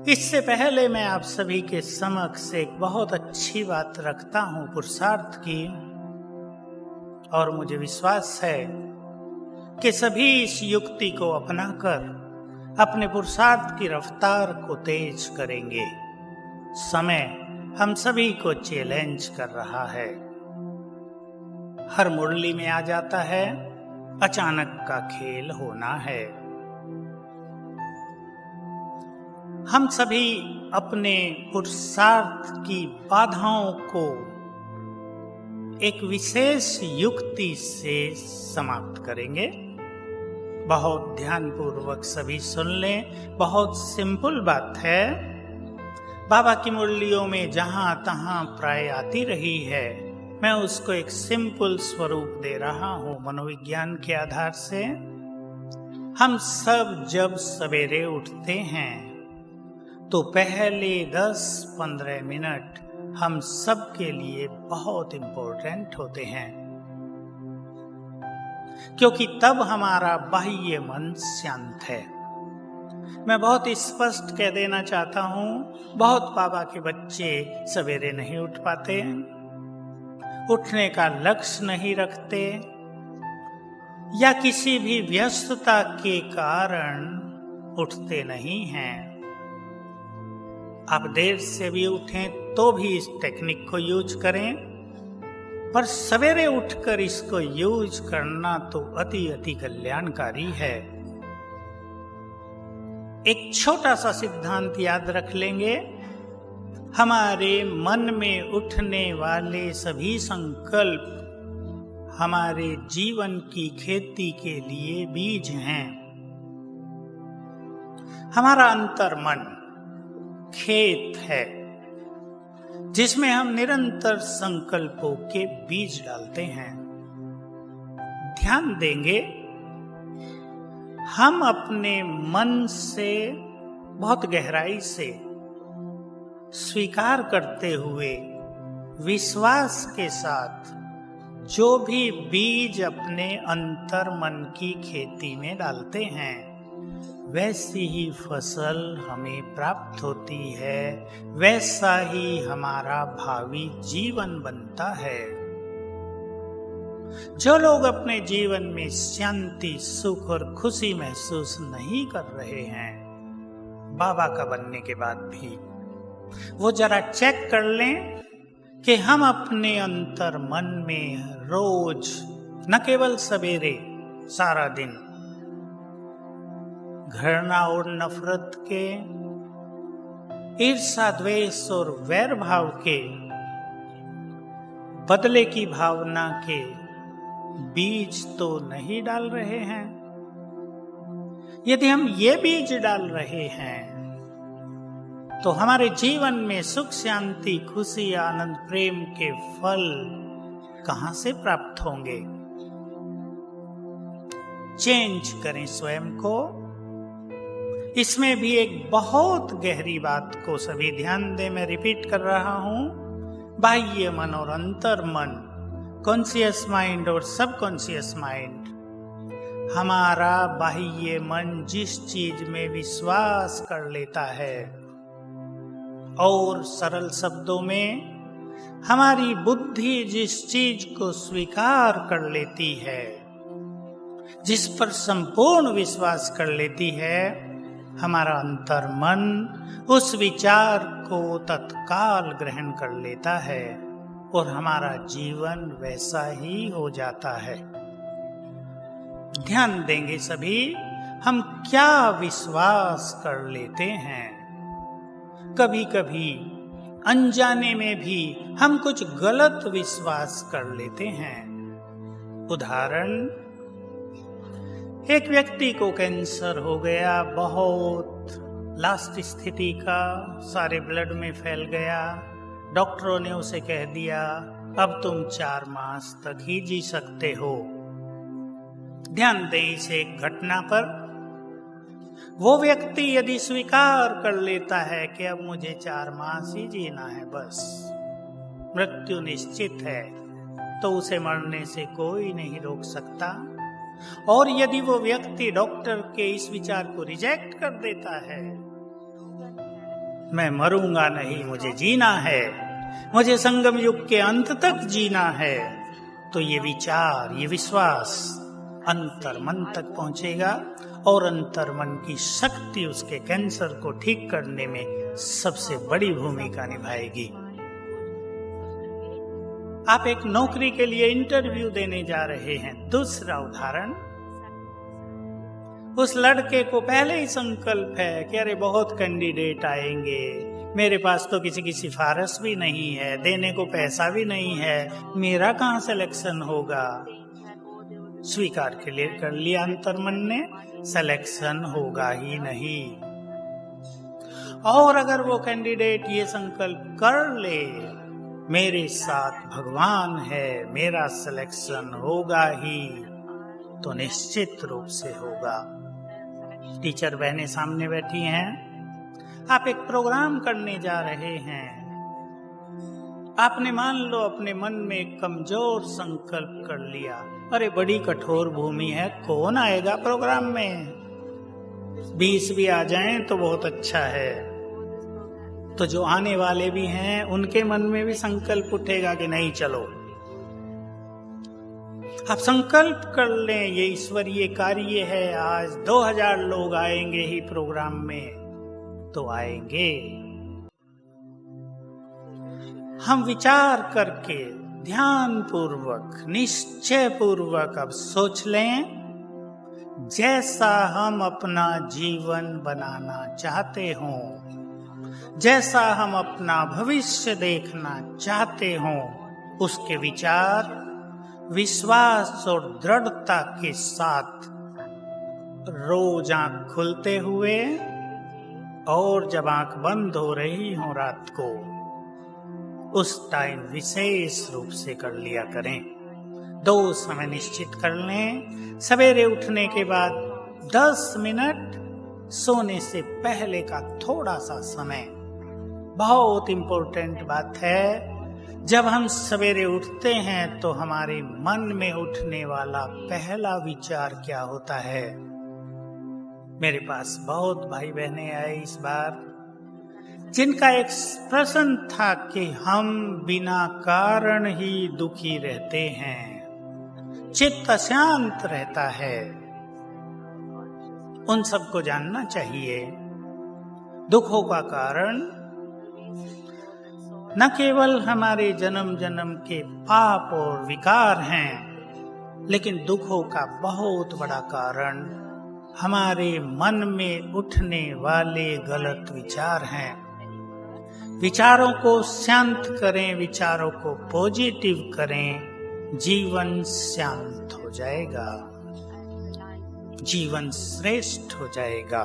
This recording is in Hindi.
इससे पहले मैं आप सभी के समक्ष एक बहुत अच्छी बात रखता हूं पुरुषार्थ की, और मुझे विश्वास है कि सभी इस युक्ति को अपनाकर अपने पुरुषार्थ की रफ्तार को तेज करेंगे। समय हम सभी को चैलेंज कर रहा है। हर मुरली में आ जाता है, अचानक का खेल होना है। हम सभी अपने पुरुषार्थ की बाधाओं को एक विशेष युक्ति से समाप्त करेंगे। बहुत ध्यानपूर्वक सभी सुन लें। बहुत सिंपल बात है। बाबा की मुरलियों में जहां तहां प्राय आती रही है, मैं उसको एक सिंपल स्वरूप दे रहा हूं मनोविज्ञान के आधार से। हम सब जब सवेरे उठते हैं तो पहले 10-15 मिनट हम सब के लिए बहुत इंपॉर्टेंट होते हैं, क्योंकि तब हमारा बाह्य मन शांत है। मैं बहुत स्पष्ट कह देना चाहता हूं, बहुत बाबा के बच्चे सवेरे नहीं उठ पाते, उठने का लक्ष्य नहीं रखते, या किसी भी व्यस्तता के कारण उठते नहीं हैं। आप देर से भी उठें तो भी इस टेक्निक को यूज करें, पर सवेरे उठकर इसको यूज करना तो अति कल्याणकारी है। एक छोटा सा सिद्धांत याद रख लेंगे। हमारे मन में उठने वाले सभी संकल्प हमारे जीवन की खेती के लिए बीज हैं। हमारा अंतर्मन खेत है जिसमें हम निरंतर संकल्पों के बीज डालते हैं। ध्यान देंगे, हम अपने मन से बहुत गहराई से स्वीकार करते हुए विश्वास के साथ जो भी बीज अपने अंतर्मन की खेती में डालते हैं, वैसी ही फसल हमें प्राप्त होती है, वैसा ही हमारा भावी जीवन बनता है। जो लोग अपने जीवन में शांति, सुख और खुशी महसूस नहीं कर रहे हैं बाबा का बनने के बाद भी, वो जरा चेक कर लें कि हम अपने अंतर्मन में रोज, न केवल सवेरे, सारा दिन घृणा और नफरत के, ईर्ष्या, द्वेष और वैर भाव के, बदले की भावना के बीज तो नहीं डाल रहे हैं। यदि हम ये बीज डाल रहे हैं तो हमारे जीवन में सुख, शांति, खुशी, आनंद, प्रेम के फल कहां से प्राप्त होंगे? चेंज करें स्वयं को। इसमें भी एक बहुत गहरी बात को सभी ध्यान दें, मैं रिपीट कर रहा हूं। बाह्य मन और अंतर मन, कॉन्शियस माइंड और सबकॉन्शियस माइंड। हमारा बाह्य मन जिस चीज में विश्वास कर लेता है, और सरल शब्दों में हमारी बुद्धि जिस चीज को स्वीकार कर लेती है, जिस पर संपूर्ण विश्वास कर लेती है, हमारा अंतर्मन उस विचार को तत्काल ग्रहण कर लेता है और हमारा जीवन वैसा ही हो जाता है। ध्यान देंगे सभी, हम क्या विश्वास कर लेते हैं। कभी कभी अनजाने में भी हम कुछ गलत विश्वास कर लेते हैं। उदाहरण, एक व्यक्ति को कैंसर हो गया, बहुत लास्ट स्थिति का, सारे ब्लड में फैल गया। डॉक्टरों ने उसे कह दिया, अब तुम 4 मास तक ही जी सकते हो। ध्यान दें इस एक घटना पर। वो व्यक्ति यदि स्वीकार कर लेता है कि अब मुझे 4 मास ही जीना है, बस मृत्यु निश्चित है, तो उसे मरने से कोई नहीं रोक सकता। और यदि वो व्यक्ति डॉक्टर के इस विचार को रिजेक्ट कर देता है, मैं मरूंगा नहीं, मुझे जीना है, मुझे संगम युग के अंत तक जीना है, तो ये विचार, ये विश्वास अंतर मन तक पहुंचेगा और अंतर मन की शक्ति उसके कैंसर को ठीक करने में सबसे बड़ी भूमिका निभाएगी। आप एक नौकरी के लिए इंटरव्यू देने जा रहे हैं। दूसरा उदाहरण, उस लड़के को पहले ही संकल्प है कि अरे बहुत कैंडिडेट आएंगे, मेरे पास तो किसी की सिफारिश भी नहीं है, देने को पैसा भी नहीं है, मेरा कहाँ सिलेक्शन होगा। स्वीकार कर लिया अंतर्मन ने, सिलेक्शन होगा ही नहीं। और अगर वो कैंडिडेट ये संकल्प कर ले, मेरे साथ भगवान है, मेरा सिलेक्शन होगा ही, तो निश्चित रूप से होगा। टीचर बहनें सामने बैठी हैं, आप एक प्रोग्राम करने जा रहे हैं। आपने मान लो अपने मन में एक कमजोर संकल्प कर लिया, अरे बड़ी कठोर भूमि है, कौन आएगा प्रोग्राम में, 20 भी आ जाएं तो बहुत अच्छा है। तो जो आने वाले भी हैं उनके मन में भी संकल्प उठेगा कि नहीं चलो। आप संकल्प कर लें, ये ईश्वरीय कार्य है, आज 2000 लोग आएंगे ही प्रोग्राम में, तो आएंगे। हम विचार करके ध्यान पूर्वक, निश्चय पूर्वक अब सोच लें, जैसा हम अपना जीवन बनाना चाहते हों, जैसा हम अपना भविष्य देखना चाहते हों, उसके विचार विश्वास और दृढ़ता के साथ रोज आंख खुलते हुए और जब आंख बंद हो रही हो रात को, उस टाइम विशेष रूप से कर लिया करें। 2 समय निश्चित कर लें। सवेरे उठने के बाद 10 मिनट, सोने से पहले का थोड़ा सा समय। बहुत इंपॉर्टेंट बात है, जब हम सवेरे उठते हैं तो हमारे मन में उठने वाला पहला विचार क्या होता है। मेरे पास बहुत भाई बहनें आए इस बार, जिनका एक प्रश्न था कि हम बिना कारण ही दुखी रहते हैं, चित्त अशांत रहता है। उन सबको जानना चाहिए, दुखों का कारण न केवल हमारे जन्म जन्म के पाप और विकार हैं, लेकिन दुखों का बहुत बड़ा कारण हमारे मन में उठने वाले गलत विचार हैं। विचारों को शांत करें, विचारों को पॉजिटिव करें, जीवन शांत हो जाएगा, जीवन श्रेष्ठ हो जाएगा।